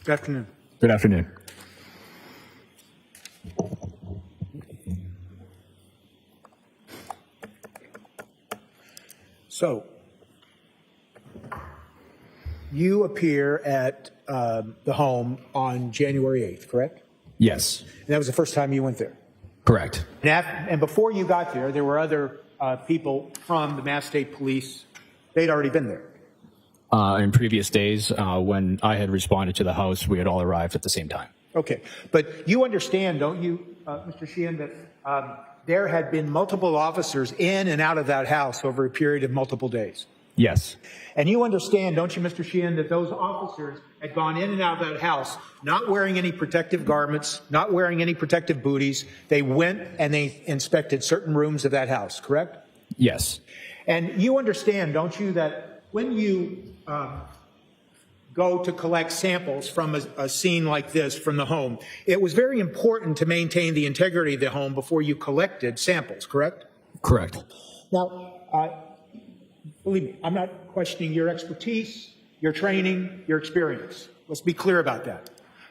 Good afternoon. Good afternoon. So, you appear at the home on January 8th, correct? Yes, And that was the first time you went there. correct. And before you got there were other people from the Mass State Police. They'd already been there. In previous days, when I had responded to the house, we had all arrived at the same time. Okay. But you understand, don't you, Mr. Sheehan, that there had been multiple officers in and out of that house over a period of multiple days? Yes, And you understand, don't you, Mr. Sheehan, that those officers had gone in and out of that house, not wearing any protective garments, not wearing any protective booties. They went and they inspected certain rooms of that house, correct? yes, And you understand, don't you, that when you go to collect samples from a scene like this from the home, it was very important to maintain the integrity of the home before you collected samples, correct? correct. Now, believe me, I'm not questioning your expertise, your training, your experience. Let's be clear about that.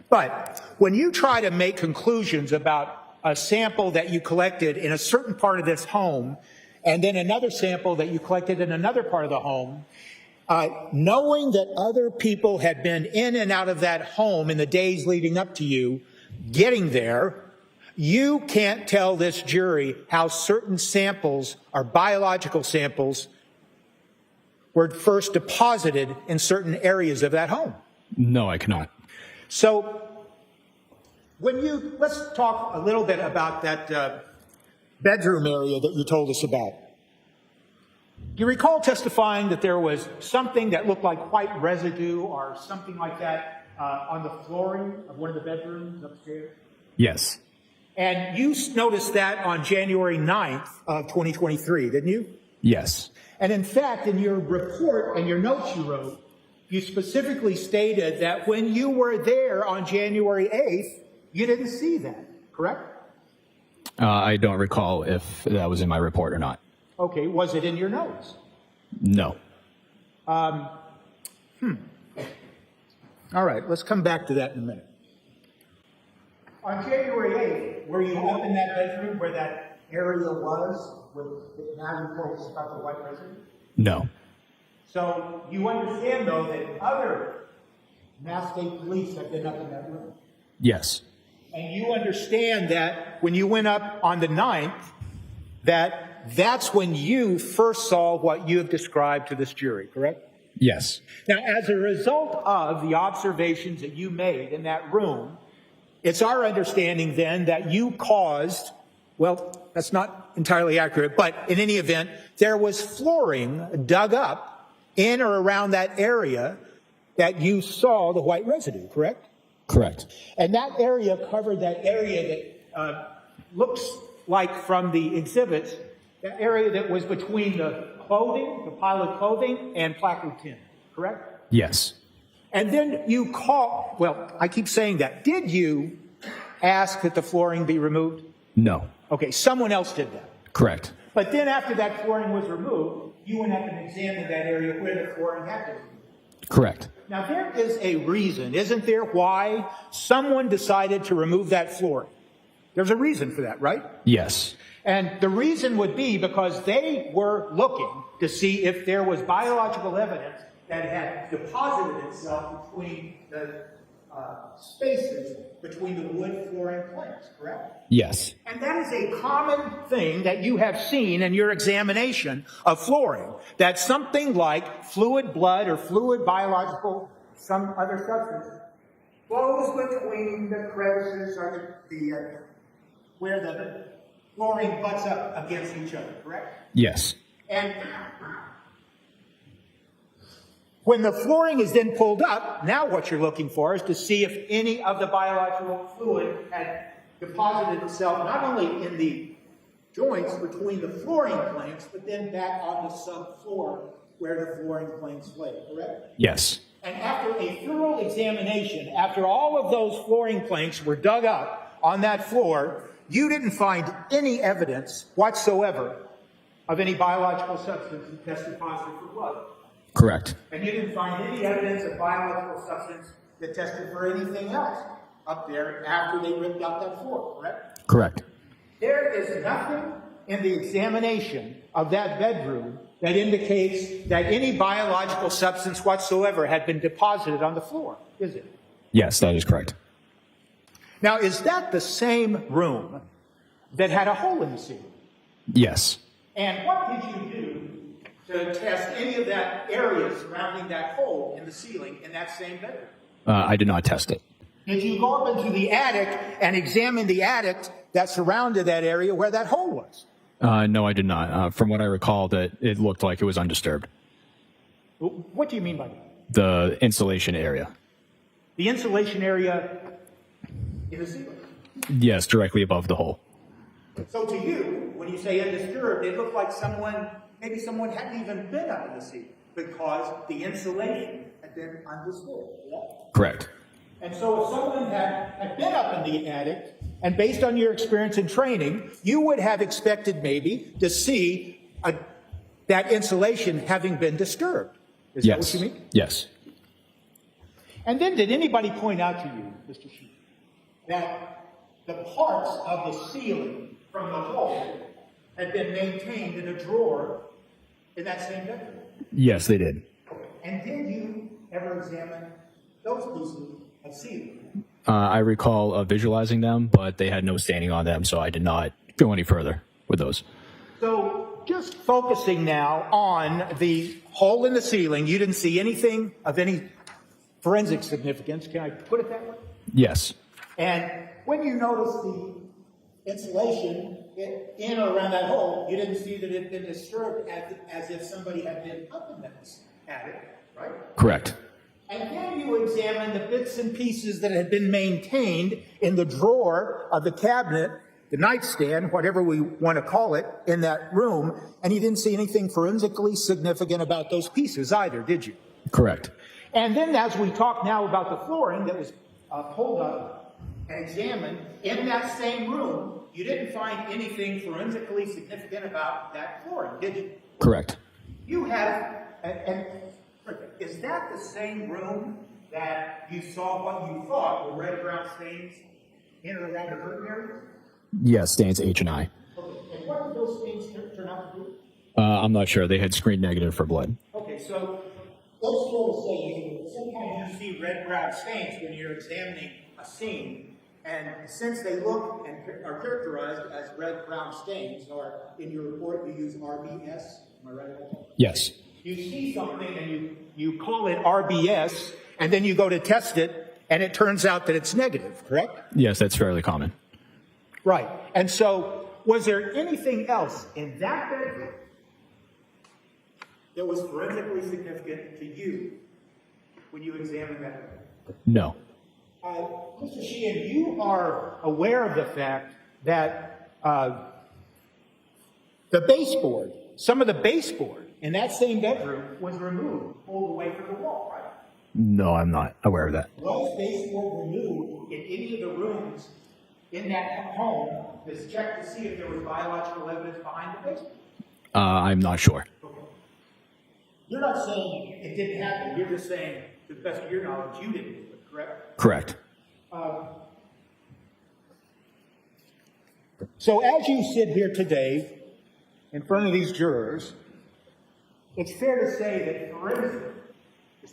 But when you try to make conclusions about a sample that you collected in a certain part of this home, and then another sample that you collected in another part of the home, knowing that other people had been in and out of that home in the days leading up to you getting there, you can't tell this jury how certain samples or biological samples were first deposited in certain areas of that home. No, I cannot. So let's talk a little bit about that bedroom area that you told us about. Do you recall testifying that there was something that looked like white residue or something like that on the flooring of one of the bedrooms upstairs? Yes, And you noticed that on January 9th of 2023, didn't you? yes, And in fact, in your report and your notes you wrote, you specifically stated that when you were there on January 8th, you didn't see that, correct? I don't recall if that was in my report or not. Okay, was it in your notes? No. All right, let's come back to that in a minute. On January 8th, were you up in that bedroom where that area was with the now reports about the white residue? No. So you understand, though, that other Mass State Police have been up in that room. Yes, And you understand that when you went up on the 9th, that's when you first saw what you have described to this jury, correct? yes, Now, as a result of the observations that you made in that room, it's our understanding then that you caused, well, that's not entirely accurate, but in any event, there was flooring dug up in or around that area that you saw the white residue, correct? correct. And that area covered that area that looks like from the exhibits, that area that was between the clothing, the pile of clothing, and placard tin, correct? Yes, And then you I keep saying that. Did you ask that the flooring be removed? no, Okay, someone else did that. correct. But then after that flooring was removed, you went up and examined that area where the flooring had been removed. Correct. Now, there is a reason, isn't there, why someone decided to remove that flooring? There's a reason for that, right? Yes, And the reason would be because they were looking to see if there was biological evidence that had deposited itself between the spaces between the wood flooring planks, correct? yes, And that is a common thing that you have seen in your examination of flooring, that something like fluid blood or fluid biological, some other substance, flows between the crevices or where the flooring butts up against each other, correct? yes, And when the flooring is then pulled up, now what you're looking for is to see if any of the biological fluid had deposited itself not only in the joints between the flooring planks, but then back on the subfloor where the flooring planks lay, correct? yes, And after a thorough examination, after all of those flooring planks were dug up on that floor, you didn't find any evidence whatsoever of any biological substance that tested positive for blood. correct. And you didn't find any evidence of biological substance that tested for anything else up there after they ripped out that floor, correct? Correct. There is nothing in the examination of that bedroom that indicates that any biological substance whatsoever had been deposited on the floor, is it? Yes, that is correct. Now, is that the same room that had a hole in the ceiling? Yes. And what did you do to test any of that area surrounding that hole in the ceiling in that same bedroom? I did not test it. Did you go up into the attic and examine the attic that surrounded that area where that hole was? No, I did not. From what I recall, that it looked like it was undisturbed. What do you mean by that? The insulation area. The insulation area in the ceiling. Yes, directly above the hole. So to you, when you say undisturbed, it looked like maybe someone hadn't even been up in the ceiling because the insulation had been undisturbed. Yeah? Correct. And so if someone had been up in the attic, and based on your experience and training, you would have expected maybe to see that insulation having been disturbed. Is that what you mean? Yes. And then did anybody point out to you, Mr. Sheehan, that the parts of the ceiling from the hole had been maintained in a drawer in that same bedroom? Yes, they did. And did you ever examine those pieces of ceiling? I recall visualizing them, but they had no staining on them, so I did not go any further with those. So just focusing now on the hole in the ceiling, you didn't see anything of any forensic significance. Can I put it that way? Yes. And when you notice the insulation in or around that hole, you didn't see that it had been disturbed as if somebody had been up in that attic, right? Correct. And then you examine the bits and pieces that had been maintained in the drawer of the cabinet, the nightstand, whatever we want to call it, in that room, and you didn't see anything forensically significant about those pieces either, did you? Correct. And then as we talk now about the flooring that was pulled up and examined, in that same room, you didn't find anything forensically significant about that flooring, did you? Correct. You have, and is that the same room that you saw what you thought were red-brown stains in or around the curtain area? Yes, stains H and I. Okay, and what did those stains turn out to do? I'm not sure. They had screened negative for blood. Okay, so let's sort of say sometimes you see red-brown stains when you're examining a scene, and since they look and are characterized as red-brown stains, or in your report you use RBS, am I right about that? Yes. You see something and you call it RBS, and then you go to test it, and it turns out that it's negative, correct? Yes, that's fairly common. Right. And so, was there anything else in that bedroom that was forensically significant to you when you examined that bedroom? No. Mr. Sheehan, you are aware of the fact that the baseboard, some of the baseboard in that same bedroom was removed, pulled away from the wall, right? No, I'm not aware of that. Was baseboard removed in any of the rooms in that home to check to see if there was biological evidence behind the baseboard? I'm not sure. Okay. You're not saying it didn't happen. You're just saying, to the best of your knowledge, you didn't do it, correct? Correct. So as you sit here today in front of these jurors, it's fair to say that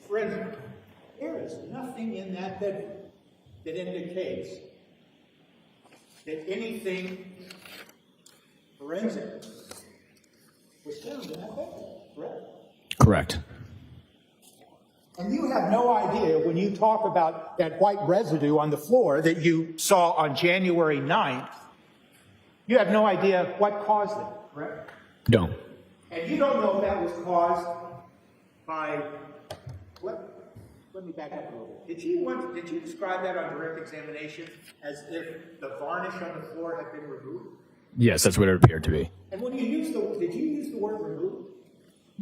forensic, there is nothing in that bedroom that indicates that anything forensic was found in that bedroom, correct? Correct. And you have no idea when you talk about that white residue on the floor that you saw on January 9th, you have no idea what caused it, correct? No. And you don't know if that was caused by, let me back up a little bit. Did you describe that on direct examination as if the varnish on the floor had been removed? Yes, that's what it appeared to be. And when did you use the word removed?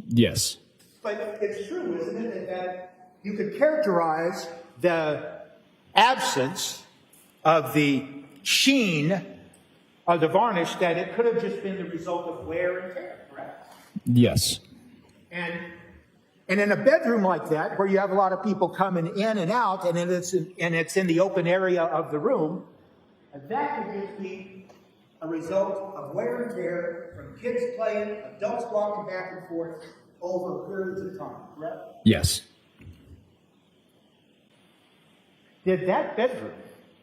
Yes. But it's true, isn't it, that you could characterize the absence of the sheen of the varnish, that it could have just been the result of wear and tear, correct? Yes. And And in a bedroom like that, where you have a lot of people coming in and out, and it's in the open area of the room, that could just be a result of wear and tear from kids playing, adults walking back and forth over periods of time, correct? Yes. Did that bedroom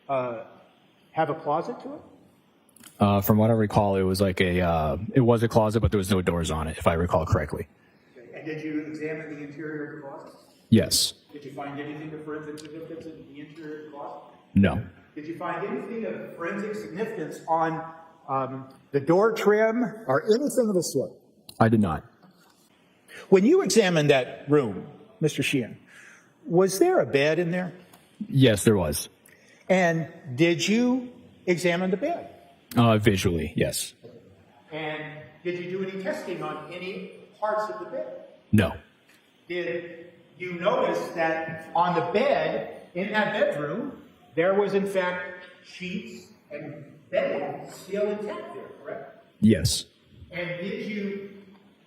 have a closet to it? From what I recall, it was like it was a closet, but there was no doors on it, if I recall correctly. Okay. And did you examine the interior of the closet? Yes. Did you find anything of forensic significance in the interior of the closet? No. Did you find anything of forensic significance on the door trim or anything of the sort? I did not. When you examined that room, Mr. Sheehan, was there a bed in there? Yes, there was. And did you examine the bed? Visually, yes. And did you do any testing on any parts of the bed? No. Did you notice that on the bed in that bedroom, there was in fact sheets and bedding still intact there, correct? Yes. And did you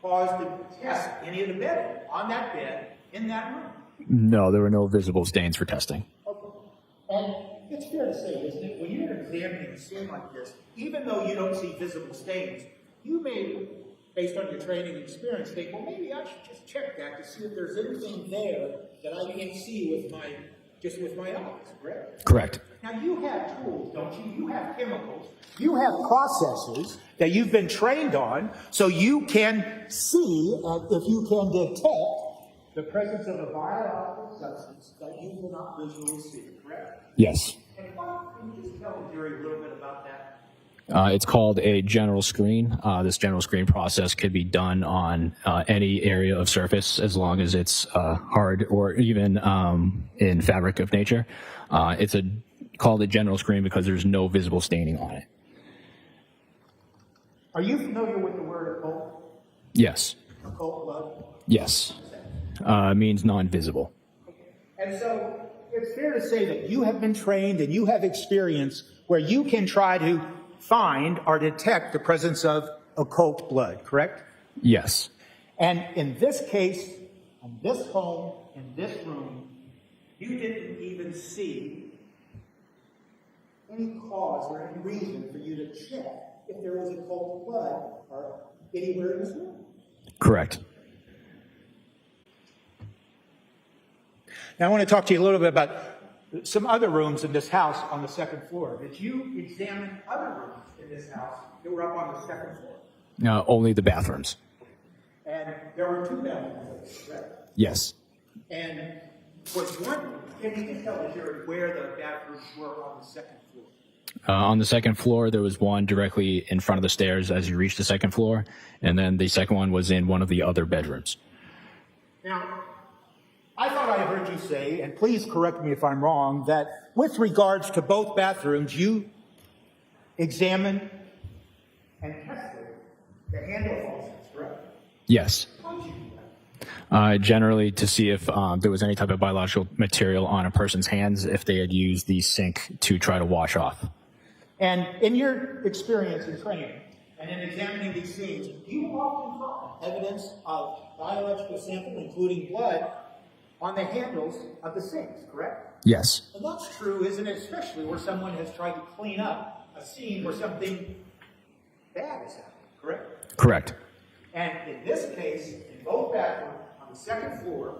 pause to test any of the bedding on that bed in that room? No, there were no visible stains for testing. Okay. And it's fair to say, isn't it, when you're examining a scene like this, even though you don't see visible stains, you may, based on your training and experience, think, well, maybe I should just check that to see if there's anything there that I can't see with my eyes, correct? Correct. Now, you have tools, don't you? You have chemicals. You have processes that you've been trained on so you can see if you can detect the presence of a biological substance that you cannot visually see, correct? Yes. And can you just tell the jury a little bit about that? It's called a general screen. This general screen process could be done on any area of surface as long as it's hard or even in fabric of nature. It's called a general screen because there's no visible staining on it. Are you familiar with the word occult? Yes. Occult blood? Yes. Means non-visible. And so it's fair to say that you have been trained and you have experience where you can try to find or detect the presence of occult blood, correct? Yes. And in this case, in this home, in this room, you didn't even see any cause or any reason for you to check if there was occult blood or anywhere in this room. Correct. Now I want to talk to you a little bit about some other rooms in this house on the second floor. Did you examine other rooms in this house that were up on the second floor? Only the bathrooms. And there were 2 bathrooms, correct? Yes. And was one, can you just tell the jury where the bathrooms were on the second floor? On the second floor, there was one directly in front of the stairs as you reach the second floor, and then the second one was in one of the other bedrooms. Now, I thought I heard you say, and please correct me if I'm wrong, that with regards to both bathrooms, you examined and tested the handle faucets, correct? Yes. How did you do that? Generally to see if there was any type of biological material on a person's hands if they had used the sink to try to wash off. And in your experience and training, and in examining these scenes, do you often find evidence of biological sample, including blood, on the handles of the sinks, correct? Yes. And that's true, isn't it? Especially where someone has tried to clean up a scene where something bad has happened, correct? Correct. And in this case, in both bathrooms, on the second floor,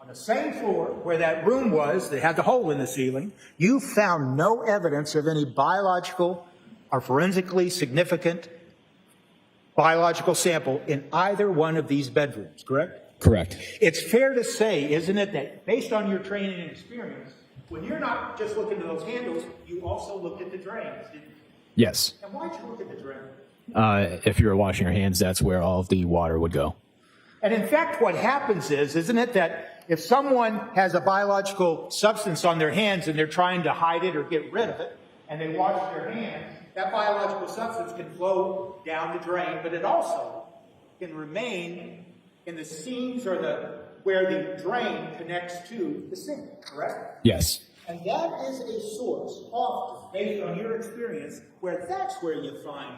on the same floor where that room was that had the hole in the ceiling, you found no evidence of any biological or forensically significant biological sample in either one of these bedrooms, correct? Correct. It's fair to say, isn't it, that based on your training and experience, when you're not just looking at those handles, you also looked at the drains, didn't you? Yes. And why'd you look at the drain? If you were washing your hands, that's where all of the water would go. And in fact, what happens is, isn't it, that if someone has a biological substance on their hands and they're trying to hide it or get rid of it, and they wash their hands, that biological substance can flow down the drain, but it also can remain in the seams or where the drain connects to the sink, correct? Yes. And that is a source, often, based on your experience, where that's where you find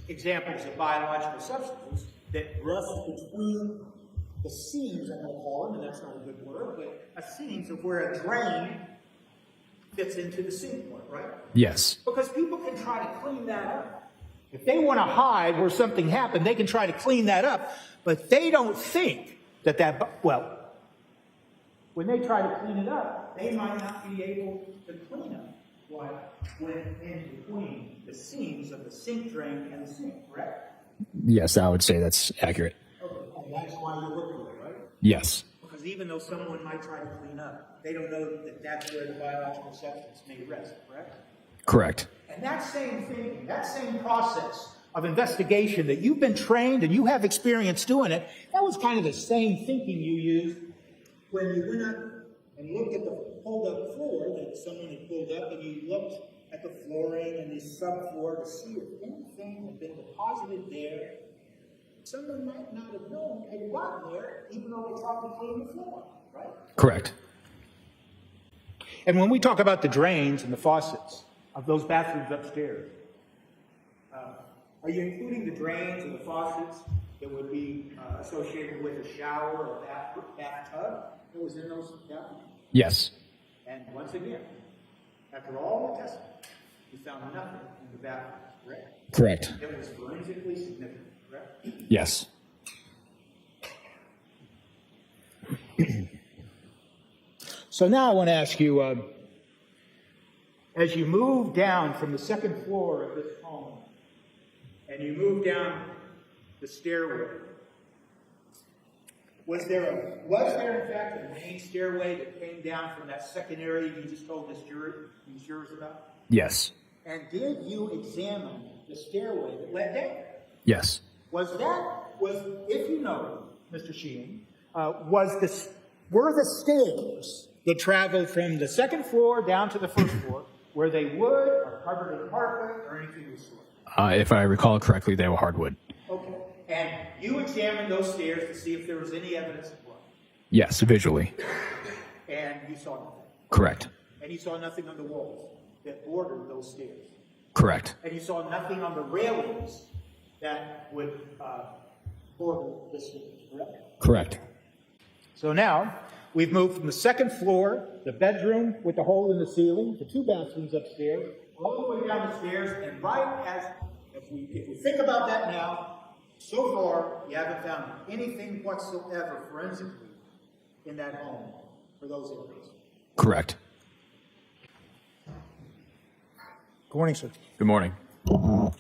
examples of biological substances that rust between the seams, I'm going to call them, and that's not a good word, but a seams of where a drain fits into the sink point, right? Yes. Because people can try to clean that up. If they want to hide where something happened, they can try to clean that up, but they don't think well, when they try to clean it up, they might not be able to clean up what went in between the seams of the sink drain and the sink, correct? Yes, I would say that's accurate. Okay, and that's why you're looking at it, right? Yes. Because even though someone might try to clean up, they don't know that that's where the biological substance may rest, correct? Correct. And that same thinking, that same process of investigation that you've been trained and you have experience doing it, that was kind of the same thinking you used when you went up and looked at the pulled-up floor that someone had pulled up, and you looked at the flooring and the subfloor to see if anything had been deposited there. Someone might not have known had gotten there, even though they tried to clean the floor, right? Correct. And when we talk about the drains and the faucets of those bathrooms upstairs, are you including the drains and the faucets that would be associated with a shower or bathtub that was in those bathrooms? Yes. And once again, after all the testing, we found nothing in the bathrooms, correct? Correct. It was forensically significant, correct? Yes. So now I want to ask you, as you move down from the second floor of this home, and you move down the stairway, was there in fact a main stairway that came down from that second area you just told these jurors about? Yes. And did you examine the stairway that led down? Yes. If you know, Mr. Sheehan, were the stairs that traveled from the second floor down to the first floor, were they wood or covered in carpet or anything of the sort? If I recall correctly, they were hardwood. Okay. And you examined those stairs to see if there was any evidence of blood? Yes, visually. And you saw nothing? Correct. And you saw nothing on the walls that bordered those stairs? Correct. And you saw nothing on the railings that would border the stairs, correct? Correct. So now, we've moved from the second floor, the bedroom with the hole in the ceiling, the two bathrooms upstairs, all the way down the stairs, and right as, if we think about that now, so far, you haven't found anything whatsoever forensically in that home for those areas. Correct. Good morning, sir. Good morning. I'm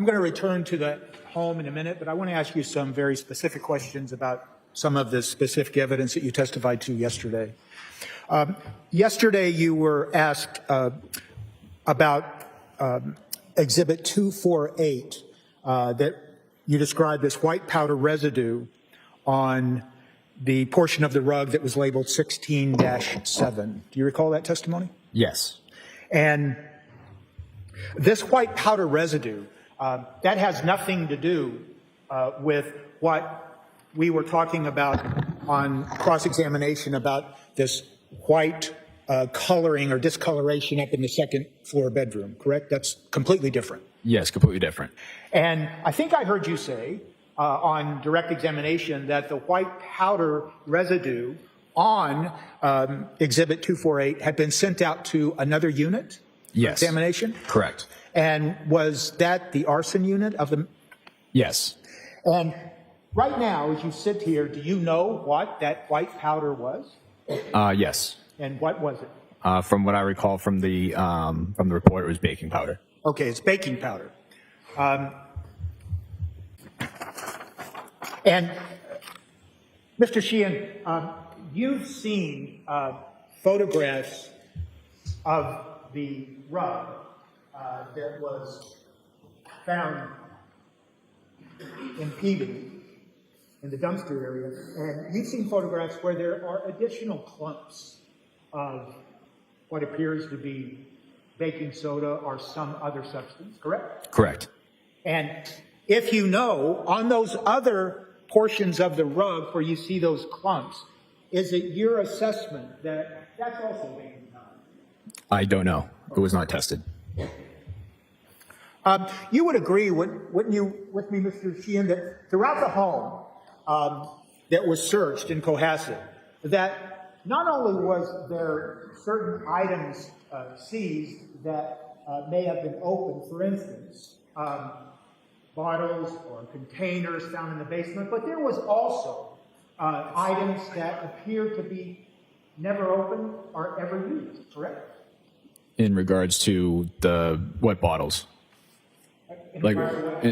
going to return to the home in a minute, but I want to ask you some very specific questions about some of the specific evidence that you testified to yesterday. Yesterday, you were asked about Exhibit 248 that you described as white powder residue on the portion of the rug that was labeled 16-7. Do you recall that testimony? Yes. And this white powder residue, that has nothing to do with what we were talking about on cross-examination about this white coloring or discoloration up in the second floor bedroom, correct? That's completely different. Yes, completely different. And I think I heard you say on direct examination that the white powder residue on Exhibit 248 had been sent out to another unit? Yes. Examination? Correct. And was that the arson unit of the... Yes. And right now, as you sit here, do you know what that white powder was? Yes. And what was it? From what I recall from the report, it was baking powder. Okay, it's baking powder. And Mr. Sheehan, you've seen photographs of the rug that was found in Peabody in the dumpster area, and you've seen photographs where there are additional clumps of what appears to be baking soda or some other substance, correct? Correct. And if you know, on those other portions of the rug where you see those clumps, is it your assessment that that's also baking powder? I don't know. It was not tested. You would agree, wouldn't you, with me, Mr. Sheehan, that throughout the home, that was searched in Cohasset, that not only was there certain items seized that may have been opened, for instance, bottles or containers found in the basement, but there was also items that appeared to be never opened or ever used, correct? In regards to what bottles? Like,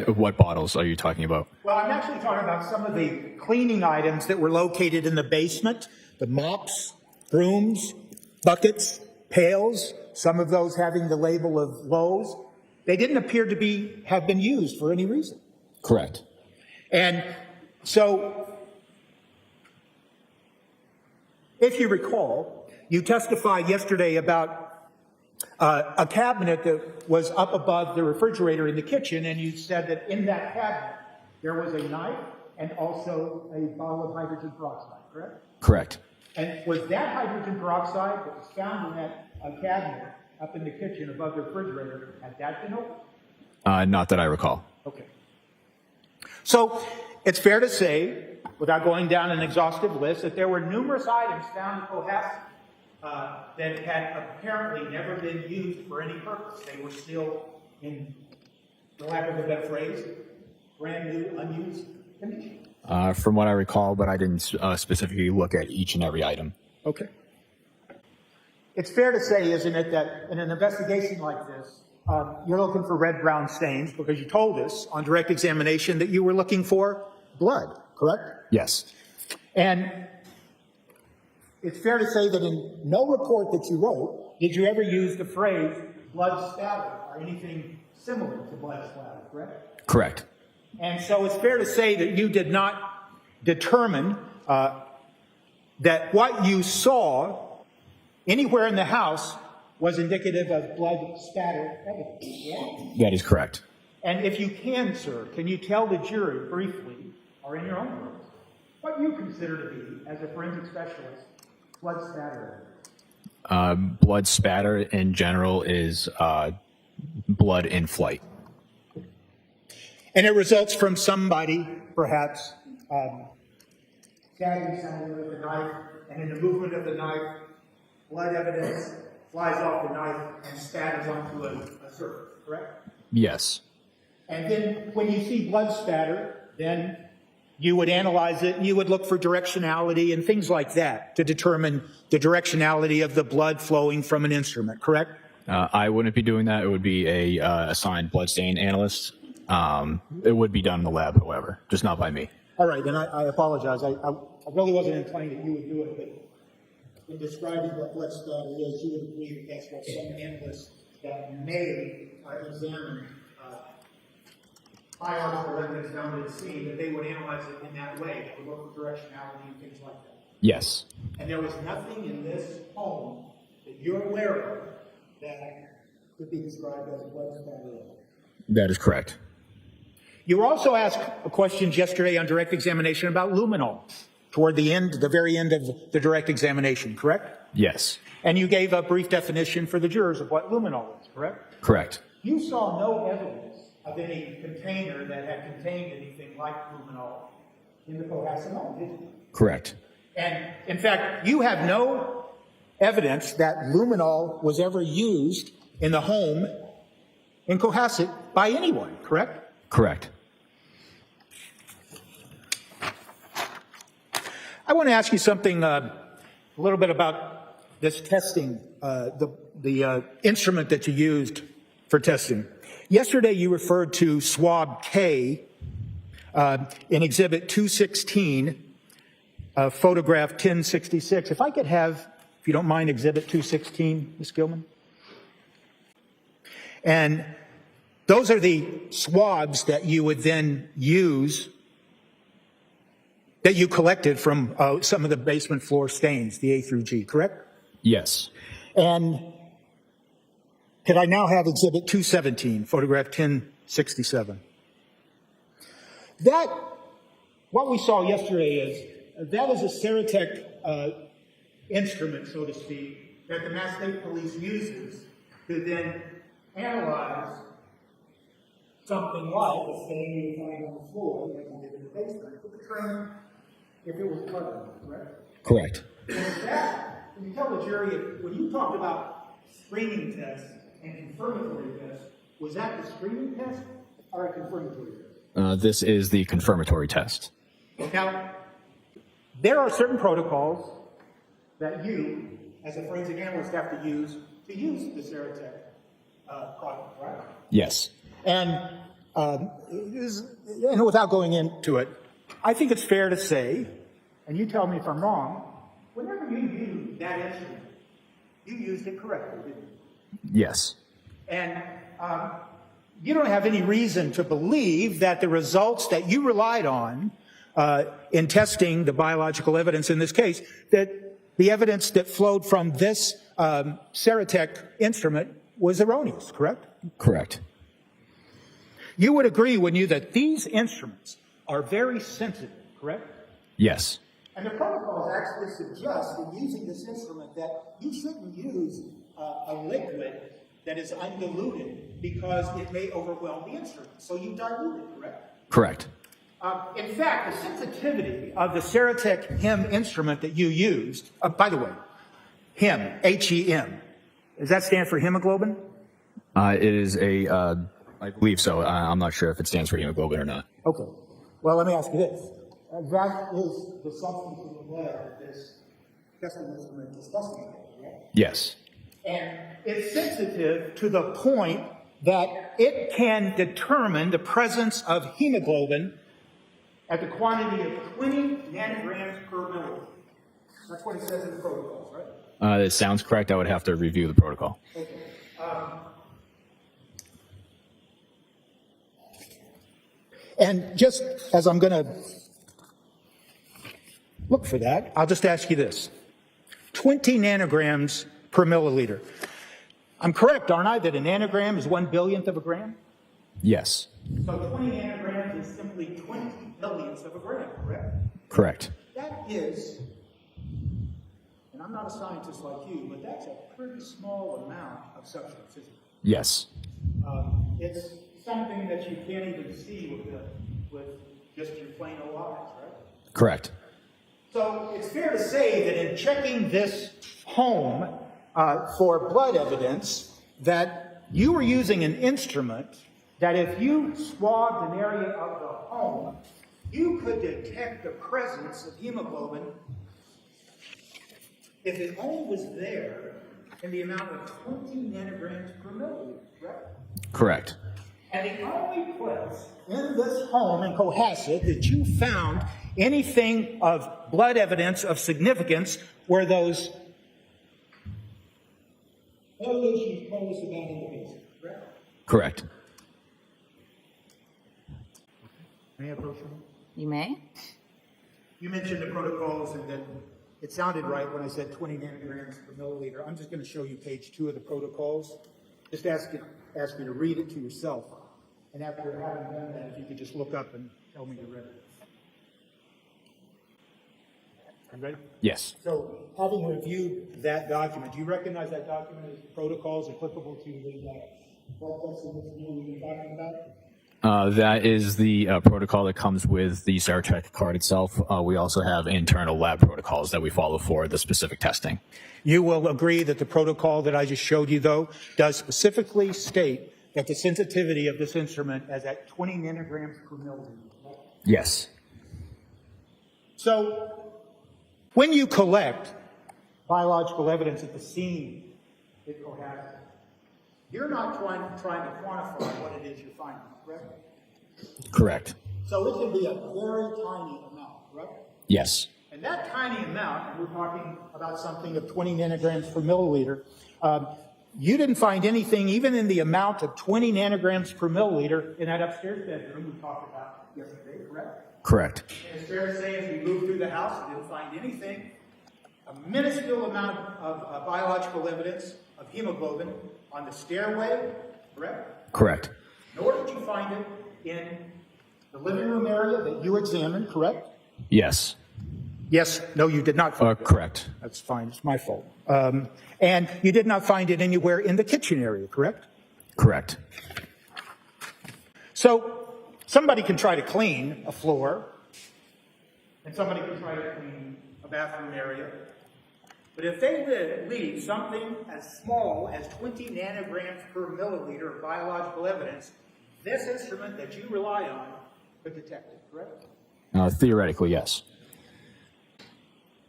what bottles are you talking about? Well, I'm actually talking about some of the cleaning items that were located in the basement, the mops, brooms, buckets, pails, some of those having the label of Lowe's. They didn't appear to have been used for any reason. Correct. And so, if you recall, you testified yesterday about a cabinet that was up above the refrigerator in the kitchen, and you said that in that cabinet there was a knife and also a bottle of hydrogen peroxide, correct? Correct. And was that hydrogen peroxide that was found in that cabinet up in the kitchen above the refrigerator, had that been opened? Not that I recall. Okay. So it's fair to say, without going down an exhaustive list, that there were numerous items found in Cohasset that had apparently never been used for any purpose. They were still, in the lack of a better phrase, brand new, unused condition. From what I recall, but I didn't specifically look at each and every item. Okay. It's fair to say, isn't it, that in an investigation like this, you're looking for red-brown stains because you told us on direct examination that you were looking for blood, correct? Yes. And it's fair to say that in no report that you wrote did you ever use the phrase blood spatter or anything similar to blood splatter, correct? Correct. And so it's fair to say that you did not determine that what you saw anywhere in the house was indicative of blood spatter evidence. Yeah? That is correct. And if you can, sir, can you tell the jury briefly, or in your own words, what you consider to be, as a forensic specialist, blood spatter evidence? Blood spatter in general is blood in flight. And it results from somebody, perhaps, stabbing someone with a knife, and in the movement of the knife, blood evidence flies off the knife and spatters onto a surface, correct? Yes. And then when you see blood spatter, then you would analyze it and you would look for directionality and things like that to determine the directionality of the blood flowing from an instrument, correct? I wouldn't be doing that. It would be a assigned bloodstain analyst. It would be done in the lab, however, just not by me. All right, then I apologize. I really wasn't implying that you would do it, but in describing what blood spatter is, you would agree that that's what some analysts that may examine biological evidence found at the scene, that they would analyze it in that way. They would look for directionality and things like that. Yes. And there was nothing in this home that you're aware of that could be described as blood spatter. That is correct. You were also asked questions yesterday on direct examination about luminol toward the very end of the direct examination, correct? Yes. And you gave a brief definition for the jurors of what luminol is, correct? Correct. You saw no evidence of any container that had contained anything like luminol in the Cohasset home, did you? Correct. And in fact, you have no evidence that luminol was ever used in the home in Cohasset by anyone, correct? Correct. I want to ask you something a little bit about this testing, the instrument that you used for testing. Yesterday, you referred to swab K in Exhibit 216, photograph 1066. If I could have, if you don't mind, Exhibit 216, Ms. Gilman. And those are the swabs that you would then use, that you collected from some of the basement floor stains, the A through G, correct? Yes. And could I now have Exhibit 217, photograph 1067? That, what we saw yesterday is, that is a Ceratec instrument, so to speak, that the Mass State Police uses to then analyze something like the stain you find on the floor that you did in the basement to determine if it was covered, correct? Correct. That, when you tell the jury, when you talked about screening tests and confirmatory tests, was that the screening test or a confirmatory test? This is the confirmatory test. Now, there are certain protocols that you, as a forensic analyst, have to use the Seratech product, right? Yes. And without going into it, I think it's fair to say, and you tell me if I'm wrong, whenever you used that instrument, you used it correctly, didn't you? Yes. And you don't have any reason to believe that the results that you relied on in testing the biological evidence in this case, that the evidence that flowed from this Seratech instrument was erroneous, correct? Correct. You would agree, wouldn't you, that these instruments are very sensitive, correct? Yes. And the protocols actually suggest in using this instrument that you shouldn't use a liquid that is undiluted because it may overwhelm the instrument. So you dilute it, correct? Correct. In fact, the sensitivity of the Seratech HEM instrument that you used, by the way, HEM, H-E-M, does that stand for hemoglobin? It is I believe so. I'm not sure if it stands for hemoglobin or not. Okay. Well, let me ask you this. That is the substance of the blood that this testing instrument is testing, right? Yes. And it's sensitive to the point that it can determine the presence of hemoglobin at the quantity of 20 nanograms per milliliter. That's what it says in the protocols, right? It sounds correct. I would have to review the protocol. Okay. And just as I'm going to look for that, I'll just ask you this. 20 nanograms per milliliter. I'm correct, aren't I, that a nanogram is 1/billionth of a gram? Yes. So 20 nanograms is simply 20 billionths of a gram, correct? Correct. That is, and I'm not a scientist like you, but that's a pretty small amount of substance, isn't it? Yes. It's something that you can't even see with just your plain old eyes, right? Correct. So it's fair to say that in checking this home for blood evidence, that you were using an instrument that if you swabbed an area of the home, you could detect the presence of hemoglobin if it only was there in the amount of 20 nanograms per milliliter, correct? Correct. And the only place in this home in Cohasset that you found anything of blood evidence of significance were those allegations posed about in the case, correct? Correct. May I approach you? You may. You mentioned the protocols and that it sounded right when I said 20 nanograms per milliliter. I'm just going to show you page 2 of the protocols. Just ask you to read it to yourself. And after having done that, if you could just look up and tell me you read it. You ready? Yes. So, having reviewed that document, do you recognize that document as protocols applicable to the blood testing that you're talking about? That is the protocol that comes with the Seratech card itself. We also have internal lab protocols that we follow for the specific testing. You will agree that the protocol that I just showed you, though, does specifically state that the sensitivity of this instrument is at 20 nanograms per milliliter. Yes. So, when you collect biological evidence at the scene at Cohasset, you're not trying to quantify what it is you're finding, correct? Correct. So it can be a very tiny amount, correct? Yes. And that tiny amount, and we're talking about something of 20 nanograms per milliliter, you didn't find anything even in the amount of 20 nanograms per milliliter in that upstairs bedroom we talked about yesterday, correct? Correct. And it's fair to say as we moved through the house, we didn't find anything, a minuscule amount of biological evidence of hemoglobin on the stairway, correct? Correct. Nor did you find it in the living room area that you examined, correct? Yes. Yes, no, you did not find it. Correct. That's fine, it's my fault. And you did not find it anywhere in the kitchen area, correct? Correct. So somebody can try to clean a floor and somebody can try to clean a bathroom area. But if they leave something as small as 20 nanograms per milliliter of biological evidence, this instrument that you rely on could detect it, correct? Theoretically, yes.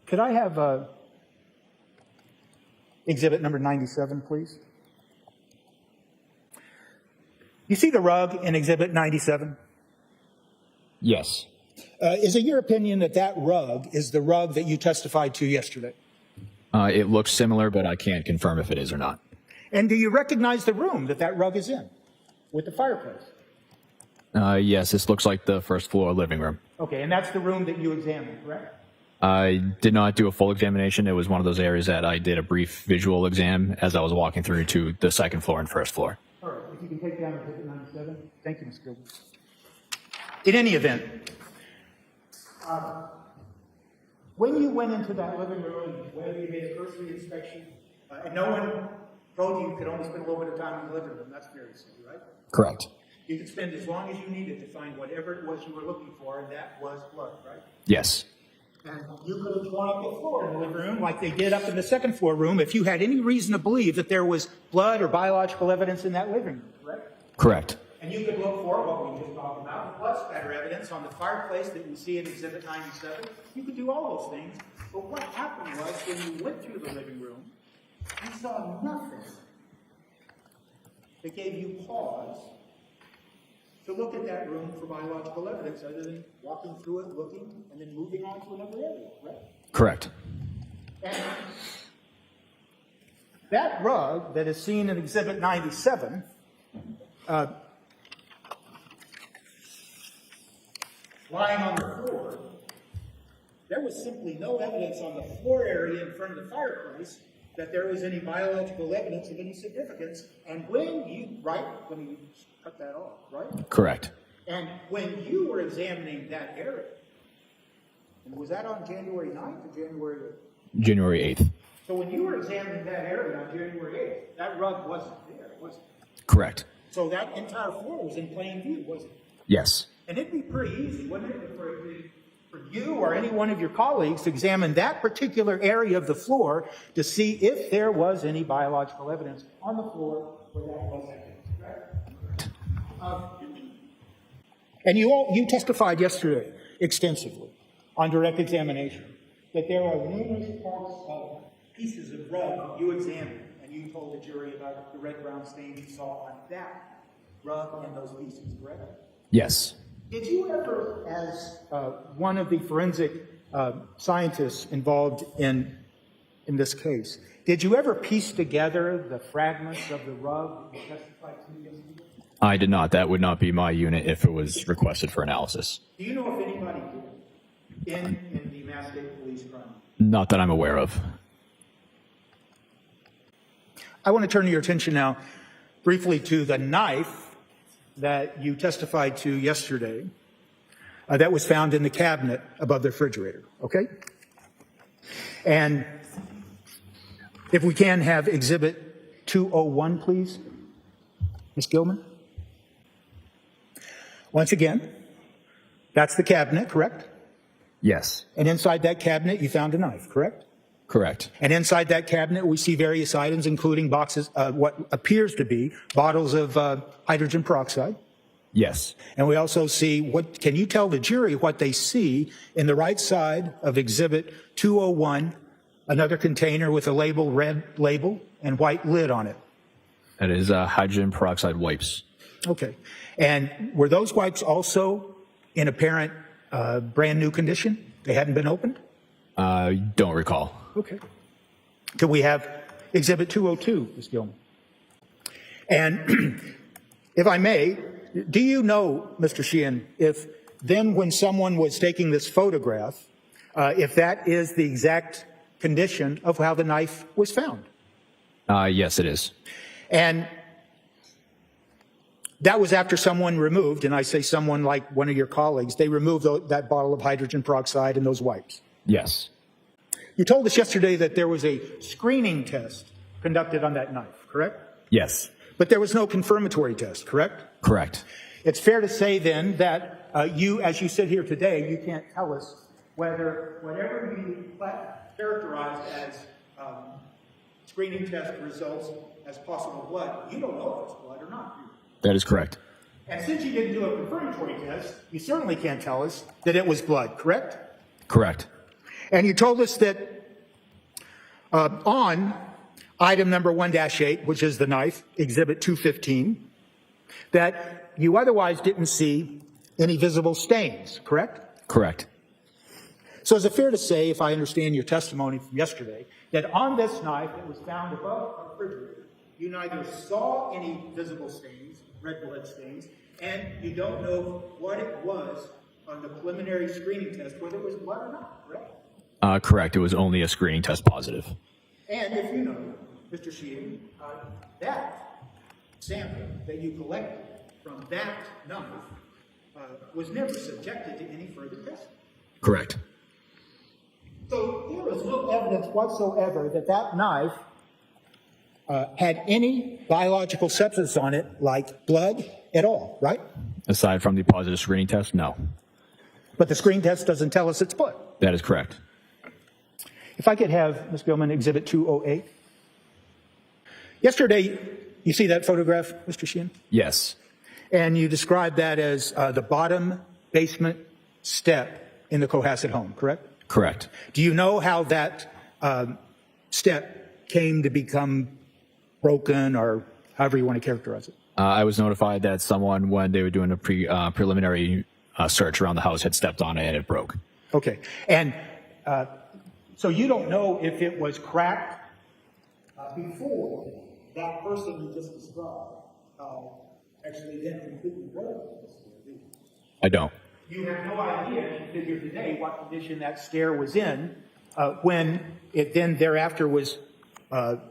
Could I have exhibit number 97, please? You see the rug in exhibit 97? Yes. Is it your opinion that that rug is the rug that you testified to yesterday? It looks similar, but I can't confirm if it is or not. And do you recognize the room that that rug is in with the fireplace? Yes, this looks like the first floor living room. Okay, and that's the room that you examined, correct? I did not do a full examination. It was one of those areas that I did a brief visual exam as I was walking through to the second floor and first floor. All right, if you can take down exhibit 97. Thank you, Ms. Gilbert. In any event, when you went into that living room, whether you made a cursory inspection, and no one told you could only spend a little bit of time in the living room, that's fair to say, right? Correct. You could spend as long as you needed to find whatever it was you were looking for, and that was blood, right? Yes. And you could have torn up the floor in the living room like they did up in the second floor room if you had any reason to believe that there was blood or biological evidence in that living room, correct? Correct. And you could look for what we just talked about, blood spatter evidence on the fireplace that you see in Exhibit 97. You could do all those things. But what happened was when you went through the living room, you saw nothing that gave you pause to look at that room for biological evidence other than walking through it, looking, and then moving on to another area, right? Correct. And that rug that is seen in Exhibit 97 lying on the floor, there was simply no evidence on the floor area in front of the fireplace that there was any biological evidence of any significance. And when you, right, let me cut that off, right? Correct. And when you were examining that area, and was that on January 9th or January 8th? January 8th. So when you were examining that area on January 8th, that rug wasn't there, was it? Correct. So that entire floor was in plain view, wasn't it? Yes. And it'd be pretty easy, wouldn't it, for you or any one of your colleagues to examine that particular area of the floor to see if there was any biological evidence on the floor where that was happening, right? And you testified yesterday extensively on direct examination that there are numerous parts of pieces of rug you examined, and you told the jury about the red-brown stains you saw on that rug and those pieces, correct? Yes. Did you ever, as one of the forensic scientists involved in this case, did you ever piece together the fragments of the rug that you testified to yesterday? I did not. That would not be my unit if it was requested for analysis. Do you know if anybody did in the Mass State Police crime? Not that I'm aware of. I want to turn your attention now briefly to the knife that you testified to yesterday that was found in the cabinet above the refrigerator, okay? And if we can have Exhibit 201, please, Ms. Gilman. Once again, that's the cabinet, correct? Yes. And inside that cabinet, you found a knife, correct? Correct. And inside that cabinet, we see various items, including boxes, what appears to be bottles of hydrogen peroxide. Yes. And we also see can you tell the jury what they see in the right side of Exhibit 201, another container with a red label and white lid on it? That is hydrogen peroxide wipes. Okay. And were those wipes also in apparent brand new condition? They hadn't been opened? Don't recall. Okay. Could we have Exhibit 202, Ms. Gilman? And if I may, do you know, Mr. Sheehan, if then when someone was taking this photograph, if that is the exact condition of how the knife was found? Yes, it is. And that was after someone removed, and I say someone like one of your colleagues, they removed that bottle of hydrogen peroxide and those wipes. Yes. You told us yesterday that there was a screening test conducted on that knife, correct? Yes. But there was no confirmatory test, correct? Correct. It's fair to say then that you, as you sit here today, you can't tell us whether whatever you characterize as screening test results as possible blood, you don't know if it's blood or not. That is correct. And since you didn't do a confirmatory test, you certainly can't tell us that it was blood, correct? Correct. And you told us that on item number 1-8, which is the knife, exhibit 215, that you otherwise didn't see any visible stains, correct? Correct. So is it fair to say, if I understand your testimony from yesterday, that on this knife that was found above our refrigerator, you neither saw any visible stains, red blood stains, and you don't know what it was on the preliminary screening test, whether it was blood or not, correct? Correct. It was only a screening test positive. And if you know, Mr. Sheehan, that sample that you collected from that knife was never subjected to any further testing. Correct. So there is no evidence whatsoever that that knife had any biological substance on it, like blood at all, right? Aside from the positive screening test, no. But the screen test doesn't tell us it's blood. That is correct. If I could have, Ms. Gilman, exhibit 208. Yesterday, you see that photograph, Mr. Sheehan? Yes. And you described that as the bottom basement step in the Cohasset home, correct? Correct. Do you know how that step came to become broken, or however you want to characterize it? I was notified that someone, when they were doing a preliminary search around the house, had stepped on it and it broke. Okay. And so you don't know if it was cracked before that person you just described actually then completely broke. I don't. You have no idea, you figure today, what condition that stair was in when it then thereafter was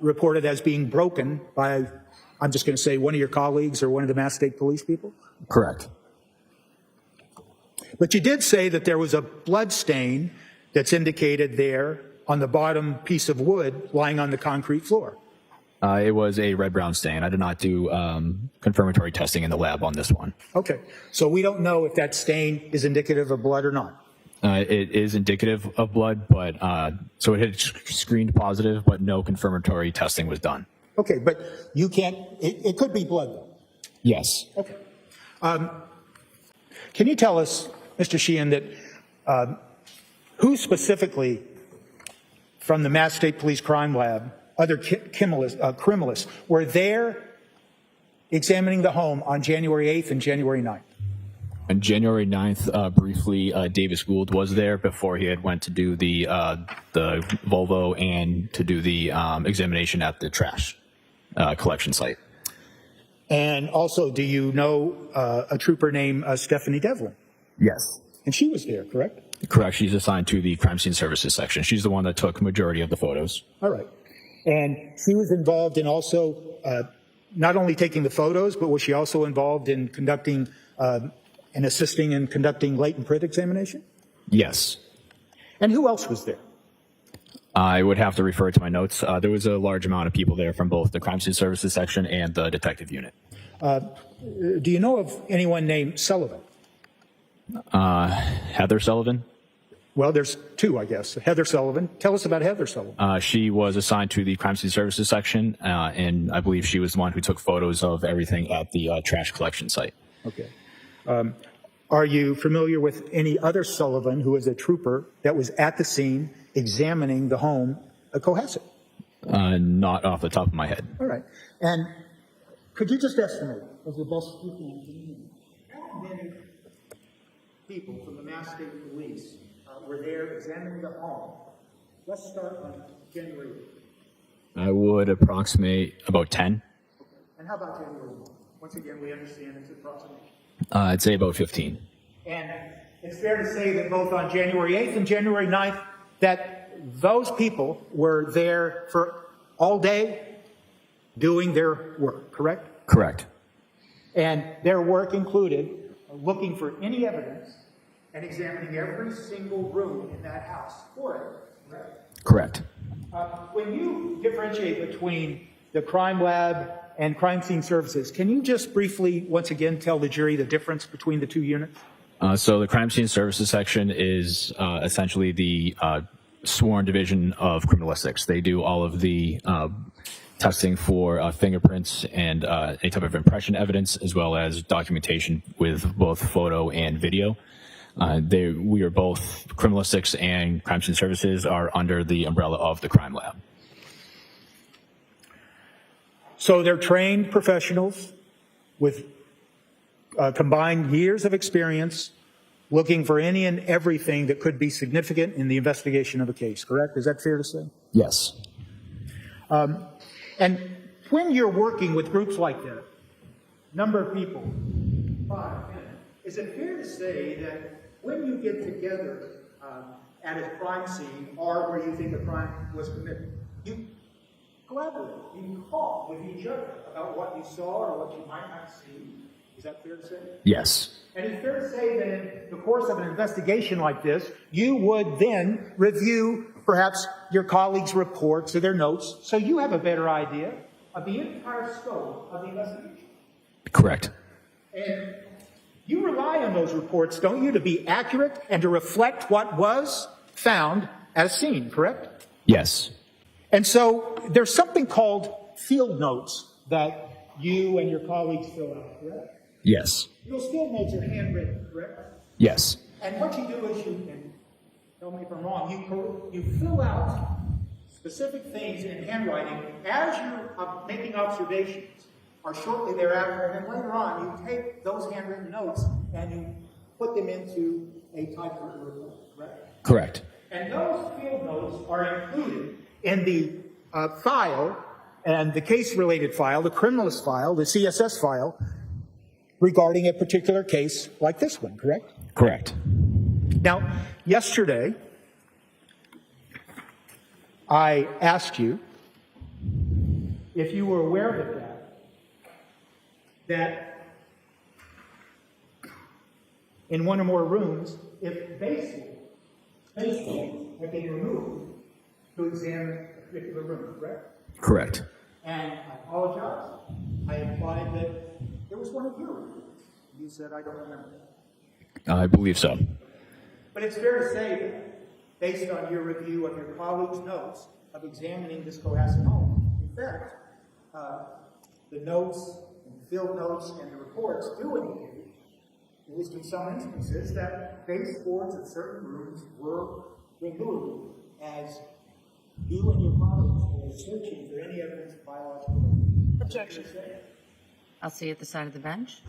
reported as being broken by, I'm just going to say, one of your colleagues or one of the Mass State Police people? Correct. But you did say that there was a blood stain that's indicated there on the bottom piece of wood lying on the concrete floor. It was a red-brown stain. I did not do confirmatory testing in the lab on this one. Okay. So we don't know if that stain is indicative of blood or not. It is indicative of blood, but so it had screened positive, but no confirmatory testing was done. Okay, but you can't, it could be blood though. Yes. Okay. Can you tell us, Mr. Sheehan, that who specifically from the Mass State Police Crime Lab, other criminalists, were there examining the home on January 8th and January 9th? On January 9th, briefly, Davis Gould was there before he had went to do the Volvo and to do the examination at the trash collection site. And also, do you know a trooper named Stephanie Devlin? Yes. And she was there, correct? Correct. She's assigned to the crime scene services section. She's the one that took majority of the photos. All right. And she was involved in also not only taking the photos, but was she also involved in conducting and assisting in conducting latent print examination? Yes. And who else was there? I would have to refer to my notes. There was a large amount of people there from both the crime scene services section and the detective unit. Do you know of anyone named Sullivan? Heather Sullivan? Well, there's two, I guess. Heather Sullivan. Tell us about Heather Sullivan. She was assigned to the crime scene services section, and I believe she was the one who took photos of everything at the trash collection site. Okay. Are you familiar with any other Sullivan who was a trooper that was at the scene examining the home at Cohasset? Not off the top of my head. All right. And could you just estimate, as the best you can, how many people from the Mass State Police were there examining the home? Let's start on January 8th. I would approximate about 10. Okay. And how about January 1? Once again, we understand it's approximation. I'd say about 15. And it's fair to say that both on January 8th and January 9th, that those people were there for all day doing their work, correct? Correct. And their work included looking for any evidence and examining every single room in that house for it, correct? Correct. When you differentiate between the crime lab and crime scene services, can you just briefly, once again, tell the jury the difference between the two units? So the crime scene services section is essentially the sworn division of criminalistics. They do all of the testing for fingerprints and any type of impression evidence, as well as documentation with both photo and video. We are both criminalistics and crime scene services are under the umbrella of the crime lab. So they're trained professionals with combined years of experience looking for any and everything that could be significant in the investigation of a case, correct? Is that fair to say? Yes. And when you're working with groups like that, number of people, 5, 10, is it fair to say that when you get together at a crime scene or where you think a crime was committed, you collaborate, you talk with each other about what you saw or what you might not see? Is that fair to say? Yes. And it's fair to say that in the course of an investigation like this, you would then review perhaps your colleagues' reports or their notes, so you have a better idea of the entire scope of the investigation. Correct. And you rely on those reports, don't you, to be accurate and to reflect what was found at a scene, correct? Yes. And so there's something called field notes that you and your colleagues fill out, correct? Yes. Those field notes are handwritten, correct? Yes. And what you do is and tell me if I'm wrong, you fill out specific things in handwriting as you're making observations, or shortly thereafter, and then later on, you take those handwritten notes and you put them into a typewritten report, correct? Correct. And those field notes are included in the file, and the case-related file, the criminalist file, the CSS file, regarding a particular case like this one, correct? Correct. Now, yesterday, I asked you if you were aware of that in one or more rooms, if bases have been removed to examine a particular room, correct? Correct. And I apologize. I implied that there was one of your rooms. You said, I don't remember that. I believe so. But it's fair to say that, based on your review of your colleagues' notes of examining this Cohasset home, in fact, the notes, and the field notes, and the reports do indicate, at least in some instances, that baseboards of certain rooms were removed as you and your colleagues were searching for any evidence of biological Objection. I'll see you at the side of the bench.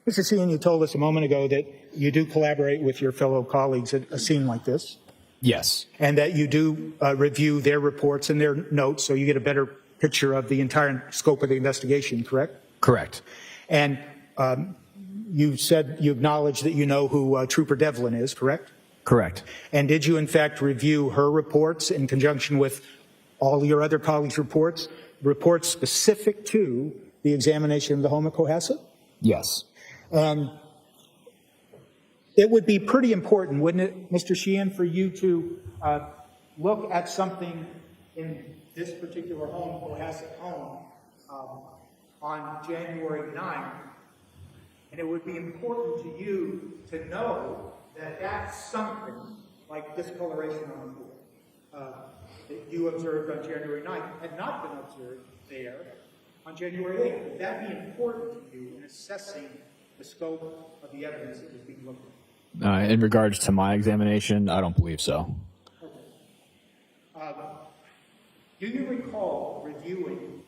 Mr. Sheehan, you told us a moment ago that you do collaborate with your fellow colleagues at a scene like this, Yes. and that you do review their reports and their notes so you get a better picture of the entire scope of the investigation, correct? Correct. And you said you acknowledged that you know who Trooper Devlin is, correct? Correct. And did you, in fact, review her reports in conjunction with all your other colleagues' reports specific to the examination of the home at Cohasset? Yes. It would be pretty important, wouldn't it, Mr. Sheehan, for you to look at something in this particular home, Cohasset home, on January 9th, and it would be important to you to know that that's something like discoloration on the floor that you observed on January 9th had not been observed there on January 8th. Would that be important to you in assessing the scope of the evidence that was being looked at? In regards to my examination, I don't believe so. Okay. Do you recall reviewing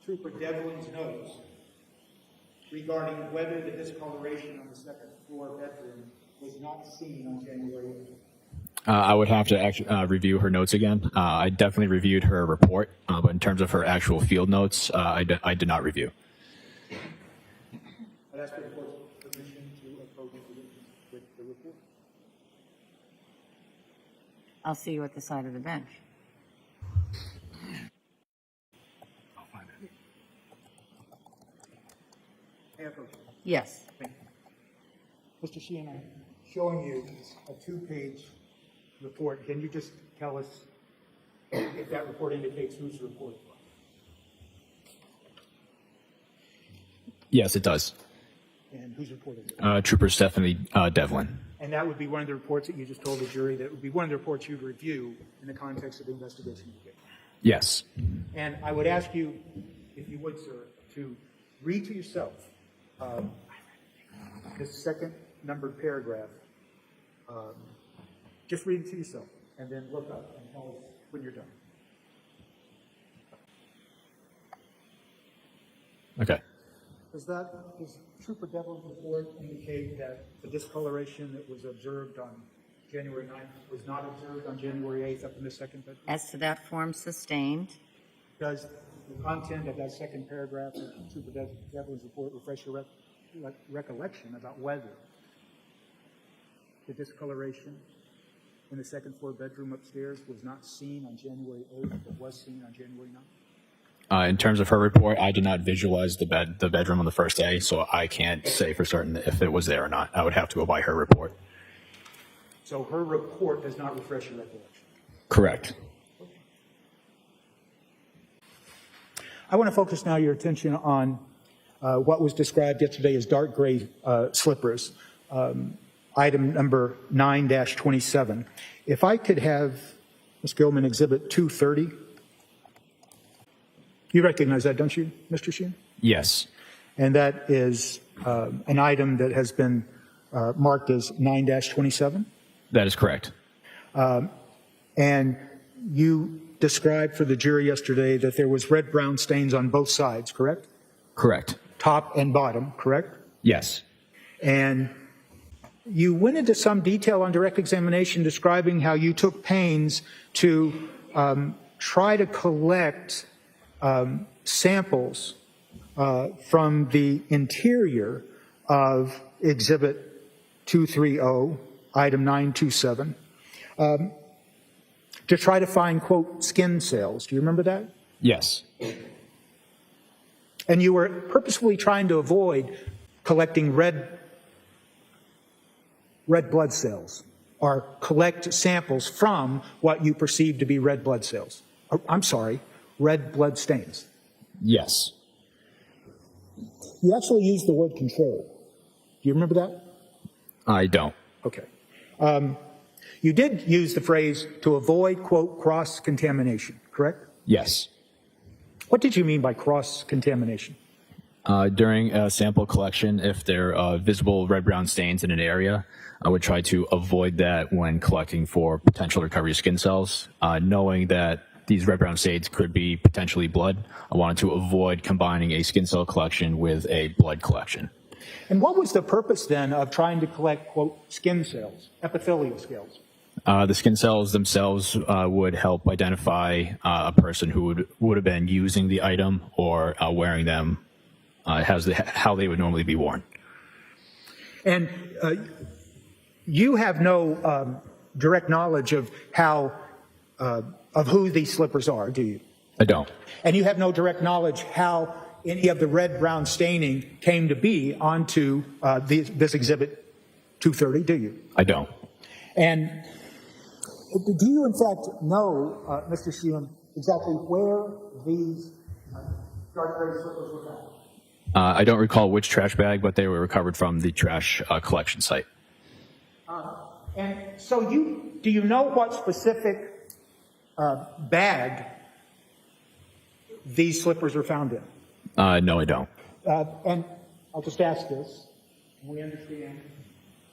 Trooper Devlin's notes regarding whether the discoloration on the second floor bedroom was not seen on January 8th? I would have to actually review her notes again. I definitely reviewed her report, but in terms of her actual field notes, I did not review. I'd ask for the court's permission to approach the witness with the report. I'll see you at the side of the bench. May I approach? Yes. Thank you. Mr. Sheehan, I'm showing you a 2-page report. Can you just tell us if that report indicates whose report it was? Yes, it does. And whose report is it? Trooper Stephanie Devlin. And that would be one of the reports that you just told the jury that would be one of the reports you'd review in the context of the investigation you did. Yes. And I would ask you, if you would, sir, to read to yourself this second numbered paragraph. Just read it to yourself, and then look up and tell us when you're done. Okay. Does Trooper Devlin's report indicate that the discoloration that was observed on January 9th was not observed on January 8th up in the second bedroom? As to that form sustained, Does the content of that second paragraph of Trooper Devlin's report refresh your recollection about whether the discoloration in the second floor bedroom upstairs was not seen on January 8th, but was seen on January 9th? In terms of her report, I did not visualize the bedroom on the first day, so I can't say for certain if it was there or not. I would have to go by her report. So her report does not refresh your recollection? Correct. I want to focus now your attention on what was described yesterday as dark gray slippers, item number 9-27. If I could have Ms. Gilman exhibit 230. You recognize that, don't you, Mr. Sheehan? Yes. And that is an item that has been marked as 9-27? That is correct. And you described for the jury yesterday that there was red-brown stains on both sides, correct? Correct. Top and bottom, correct? Yes. And you went into some detail on direct examination describing how you took pains to try to collect samples from the interior of Exhibit 230, item 927, to try to find, quote, skin cells. Do you remember that? Yes. And you were purposefully trying to avoid collecting red blood cells or collect samples from what you perceive to be red blood cells. I'm sorry, red blood stains. Yes. You actually used the word control. Do you remember that? I don't. Okay. You did use the phrase to avoid, quote, cross-contamination, correct? Yes. What did you mean by cross-contamination? During a sample collection, if there are visible red-brown stains in an area, I would try to avoid that when collecting for potential recovery of skin cells. Knowing that these red-brown stains could be potentially blood, I wanted to avoid combining a skin cell collection with a blood collection. And what was the purpose then of trying to collect, quote, skin cells, epithelial cells? The skin cells themselves would help identify a person who would have been using the item or wearing them, how they would normally be worn. And you have no direct knowledge of of who these slippers are, do you? I don't. And you have no direct knowledge how any of the red-brown staining came to be onto this Exhibit 230, do you? I don't. And do you, in fact, know, Mr. Sheehan, exactly where these dark gray slippers were found? I don't recall which trash bag, but they were recovered from the trash collection site. And so do you know what specific bag these slippers were found in? No, I don't. And I'll just ask this, and we understand.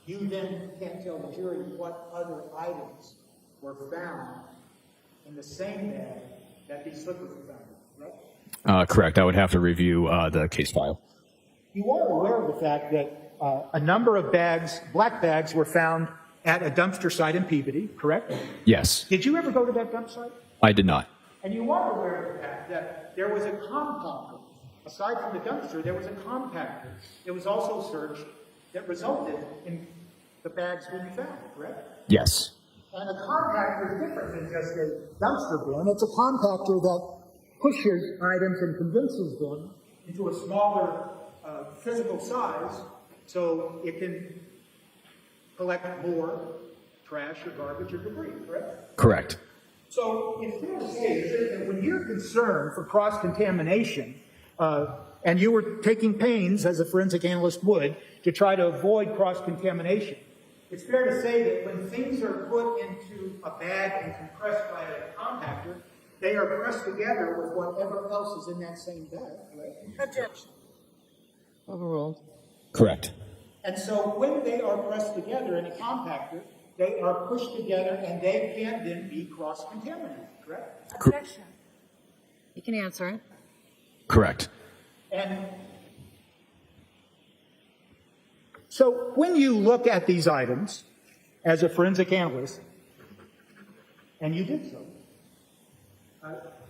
You then can't tell the jury what other items were found in the same bag that these slippers were found in, right? Correct. I would have to review the case file. You are aware of the fact that a number of bags, black bags, were found at a dumpster site in Peabody, correct? Yes. Did you ever go to that dump site? I did not. And you are aware of the fact that there was a compactor. Aside from the dumpster, there was a compactor that was also searched that resulted in the bags being found, correct? Yes. And a compactor is different than just a dumpster bin. It's a compactor that pushes items and condenses them into a smaller physical size so it can collect more trash or garbage or debris, correct? Correct. So it's fair to say that when you're concerned for cross-contamination, and you were taking pains, as a forensic analyst would, to try to avoid cross-contamination. It's fair to say that when things are put into a bag and compressed by a compactor, they are pressed together with whatever else is in that same bag, right? Objection. Overruled. Correct. And so when they are pressed together in a compactor, they are pushed together and they can then be cross-contaminated, correct? Objection. You can answer it. Correct. And so when you look at these items as a forensic analyst, and you did so,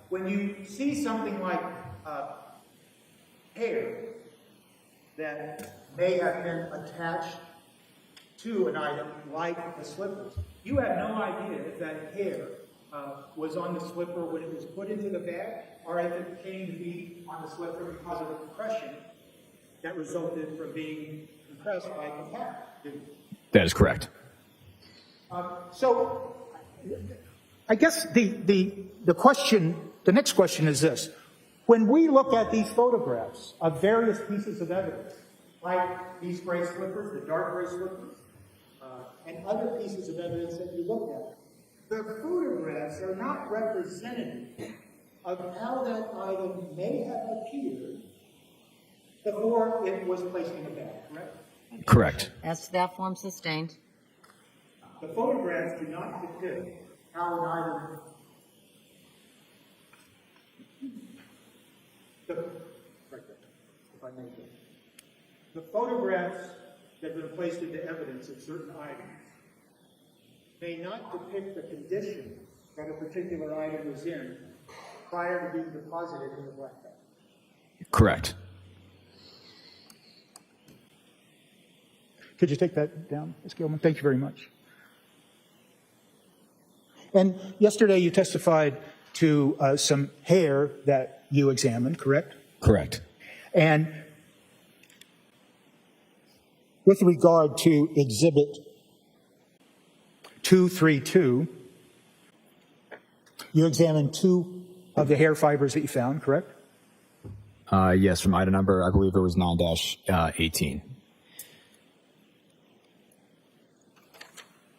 when you see something like hair that may have been attached to an item like the slippers, you have no idea if that hair was on the slipper when it was put into the bag, or if it came to be on the slipper because of the compression that resulted from being compressed by a compactor. That is correct. So I guess the question, the next question is this. When we look at these photographs of various pieces of evidence, like these gray slippers, the dark gray slippers, and other pieces of evidence that you look at, the photographs are not representative of how that item may have appeared before it was placed in a bag, correct? Correct. As to that, form sustained. The photographs do not depict how an item. The photographs that have been placed into evidence of certain items may not depict the condition that a particular item was in prior to being deposited in the black bag. Correct. Could you take that down, Ms. Gilman? Thank you very much. And yesterday you testified to some hair that you examined, correct? Correct. And with regard to Exhibit 232, you examined two of the hair fibers that you found, correct? Yes, from item number, I believe it was 9-18.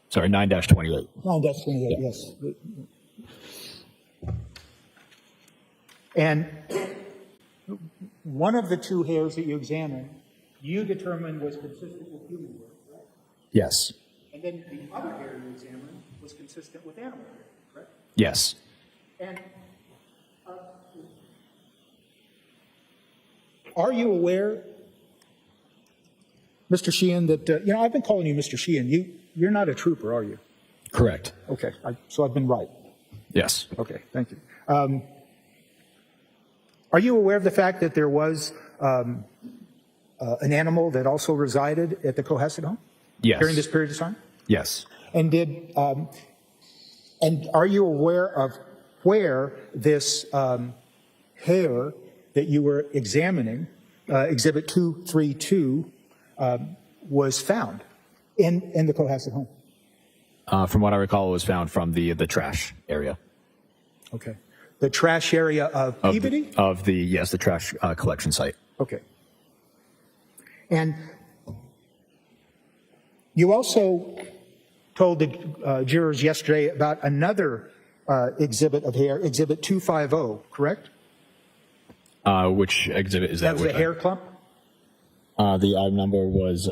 Sorry, 9-28. 9-28, yes. And one of the two hairs that you examined, you determined was consistent with human hair, correct? Yes. And then the other hair you examined was consistent with animal hair, correct? Yes. And are you aware, Mr. Sheehan, that, I've been calling you Mr. Sheehan. You're not a trooper, are you? Correct. Okay, so I've been right. Yes. Okay, thank you. Are you aware of the fact that there was an animal that also resided at the Cohasset home? Yes. During this period of time? Yes. And and are you aware of where this hair that you were examining, Exhibit 232, was found in the Cohasset home? From what I recall, it was found from the trash area. Okay. The trash area of Peabody? The trash collection site. Okay. And you also told the jurors yesterday about another exhibit of hair, Exhibit 250, correct? Which exhibit is that? That was a hair clump? The item number was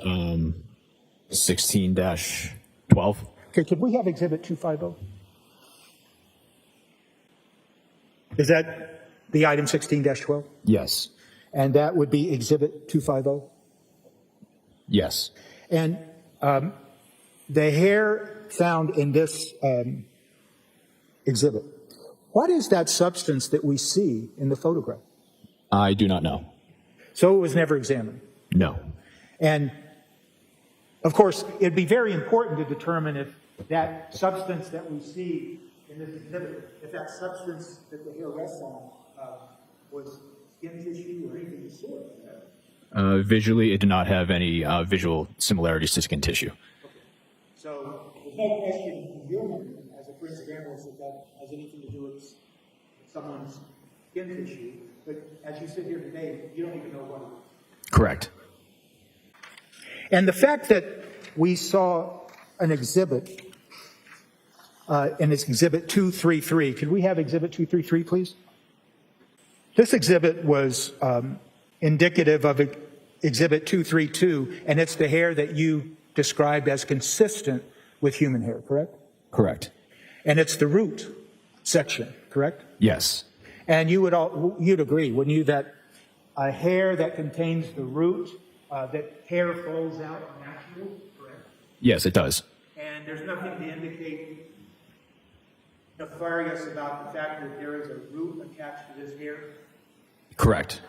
16-12. Okay, could we have Exhibit 250? Is that the item 16-12? Yes. And that would be Exhibit 250? Yes. And the hair found in this exhibit, what is that substance that we see in the photograph? I do not know. So it was never examined? No. And, of course, it'd be very important to determine if that substance that we see in this exhibit, if that substance that the hair rests on was skin tissue or anything of the sort. Visually, it did not have any visual similarities to skin tissue. Okay. So there's no question in your mind as a forensic analyst that that has anything to do with someone's skin tissue but as you sit here today, you don't even know what it is. Correct. And the fact that we saw an exhibit, and it's Exhibit 233. Could we have Exhibit 233, please? This exhibit was indicative of Exhibit 232, and it's the hair that you described as consistent with human hair, correct? Correct. And it's the root section, correct? Yes. And you'd agree, wouldn't you, that a hair that contains the root, that hair falls out naturally, correct? Yes, it does. And there's nothing to indicate nefarious about the fact that there is a root attached to this hair? Correct.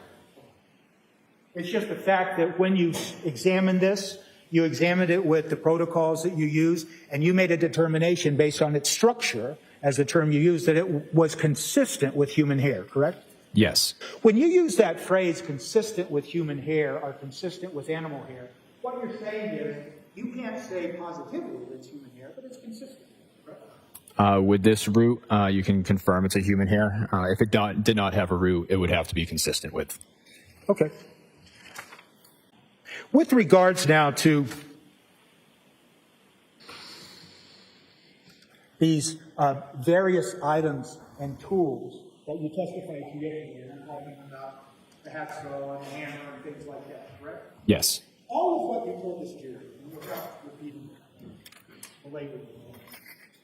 It's just the fact that when you examined this, you examined it with the protocols that you use, and you made a determination based on its structure, as the term you used, that it was consistent with human hair, correct? Yes. When you use that phrase, consistent with human hair or consistent with animal hair, what you're saying is you can't say positively that it's human hair, but it's consistent, correct? With this root, you can confirm it's a human hair. If it did not have a root, it would have to be consistent with. Okay. With regards now to these various items and tools that you testified to yesterday, and I'm talking about the hacksaw and the hammer and things like that, correct? Yes. All of what you told this jury, and without repeating the language,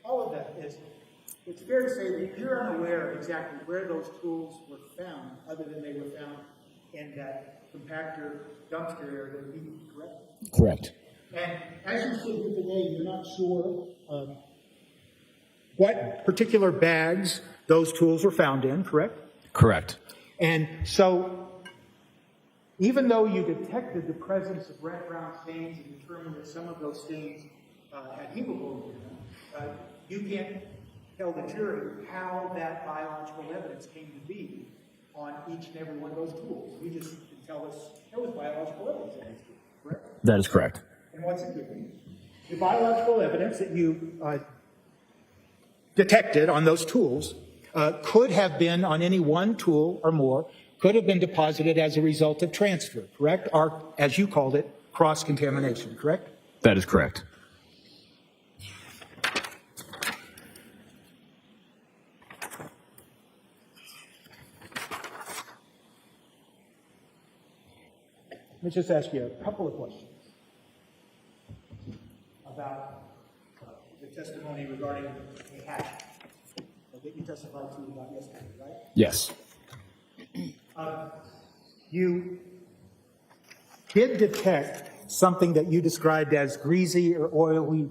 all of that is, it's fair to say that you're unaware of exactly where those tools were found, other than they were found in that compactor dumpster area, correct? Correct. And as you sit here today, you're not sure what particular bags those tools were found in, correct? Correct. And so, even though you detected the presence of red brown stains and determined that some of those stains had hemoglobin in them, you can't tell the jury how that biological evidence came to be on each and every one of those tools. You just can tell us there was biological evidence in these tools, correct? That is correct. And what's it doing? The biological evidence that you detected on those tools could have been on any one tool or more, could have been deposited as a result of transfer, correct? Or, as you called it, cross-contamination, correct? That is correct. Let me just ask you a couple of questions about the testimony regarding the hatch that you testified to about yesterday, right? Yes. You did detect something that you described as greasy or oily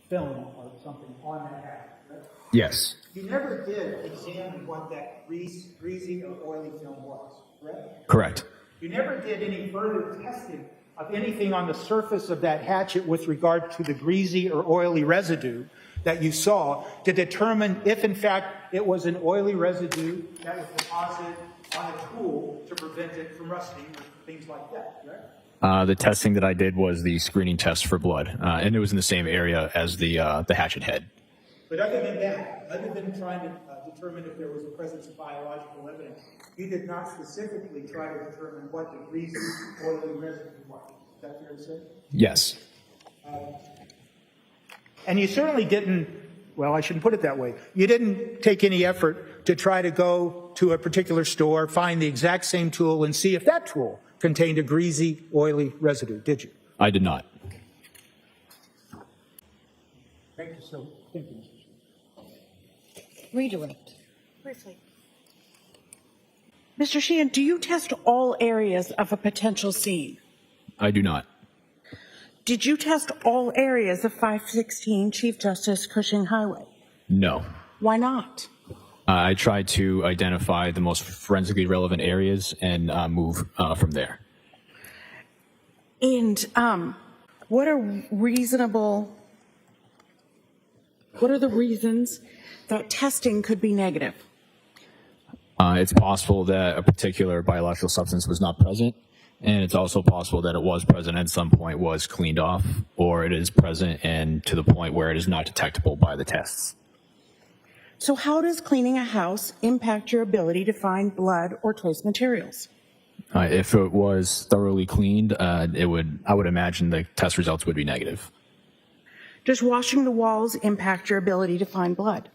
film or something on that hatch, right? Yes. You never did examine what that greasy or oily film was, correct? Correct. You never did any further testing of anything on the surface of that hatchet with regard to the greasy or oily residue that you saw to determine if, in fact, it was an oily residue that was deposited on a tool to prevent it from rusting or things like that, correct? The testing that I did was the screening test for blood, and it was in the same area as the hatchet head. But other than that, other than trying to determine if there was a presence of biological evidence, you did not specifically try to determine what the greasy, oily residue was. Is that fair to say? Yes. And you certainly didn't, well, I shouldn't put it that way. You didn't take any effort to try to go to a particular store, find the exact same tool, and see if that tool contained a greasy, oily residue, did you? I did not. Thank you so much. Redirect. Briefly. Mr. Sheehan, do you test all areas of a potential scene? I do not. Did you test all areas of 516 Chief Justice Cushing Highway? No. Why not? I tried to identify the most forensically relevant areas and move from there. And what are the reasons that testing could be negative? It's possible that a particular biological substance was not present, and it's also possible that it was present at some point, was cleaned off, or it is present and to the point where it is not detectable by the tests. So how does cleaning a house impact your ability to find blood or trace materials? If it was thoroughly cleaned, I would imagine the test results would be negative. Does washing the walls impact your ability to find blood?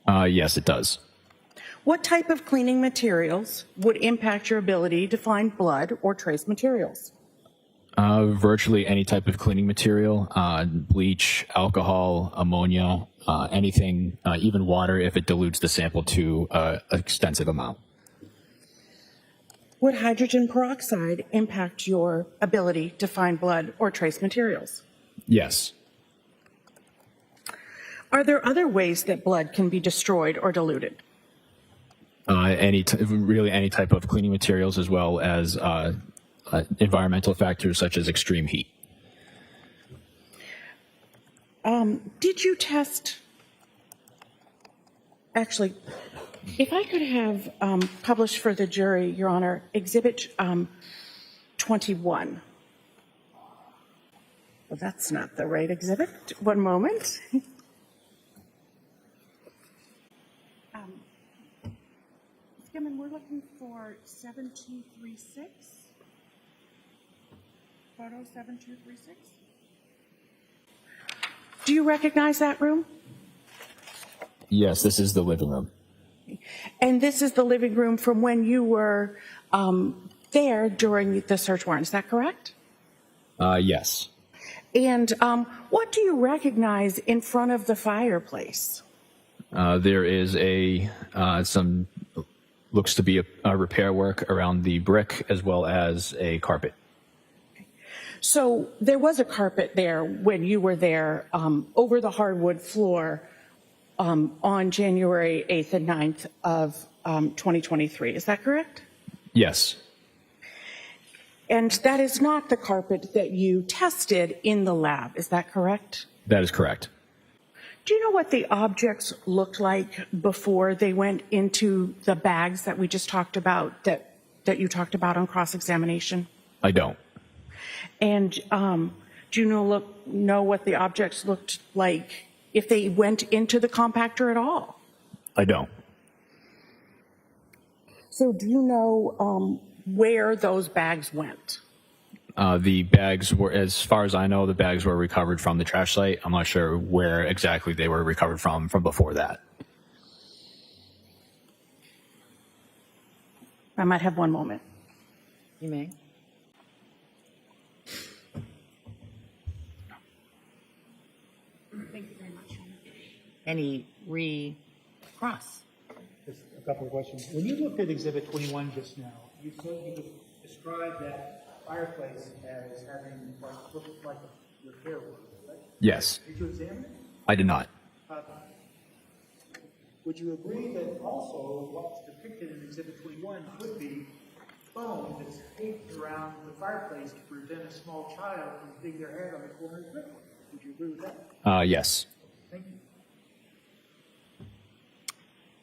Yes, it does. What type of cleaning materials would impact your ability to find blood or trace materials? Virtually any type of cleaning material, bleach, alcohol, ammonia, anything, even water if it dilutes the sample to an extensive amount. Would hydrogen peroxide impact your ability to find blood or trace materials? Yes. Are there other ways that blood can be destroyed or diluted? Really any type of cleaning materials, as well as environmental factors such as extreme heat. Did you test? Actually, if I could have published for the jury, Your Honor, Exhibit 21. Well, that's not the right exhibit. One moment. Skimmin, we're looking for 7236. Photo 7236. Do you recognize that room? Yes, this is the living room. And this is the living room from when you were there during the search warrant. Is that correct? Yes. And what do you recognize in front of the fireplace? There is some looks to be a repair work around the brick, as well as a carpet. So there was a carpet there when you were there over the hardwood floor on January 8th and 9th of 2023. Is that correct? Yes. And that is not the carpet that you tested in the lab. Is that correct? That is correct. Do you know what the objects looked like before they went into the bags that we just talked about, that you talked about on cross-examination? I don't. And do you know what the objects looked like if they went into the compactor at all? I don't. So do you know where those bags went? The bags were, as far as I know, the bags were recovered from the trash site. I'm not sure where exactly they were recovered from before that. I might have one moment. You may. Thank you very much. Any recross? Just a couple of questions. When you looked at Exhibit 21 just now, you said you described that fireplace as having what looked like a repair work, right? Yes. Did you examine it? I did not. Would you agree that also what's depicted in Exhibit 21 could be foam that's taped around the fireplace to prevent a small child from hitting their head on the corner of the brick? Would you agree with that? Yes. Thank you.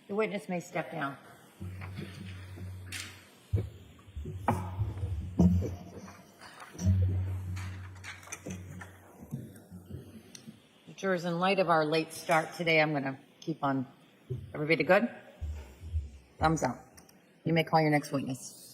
The witness may step down. Jurors, in light of our late start today, I'm going to keep on. Everybody good? Thumbs up. You may call your next witness.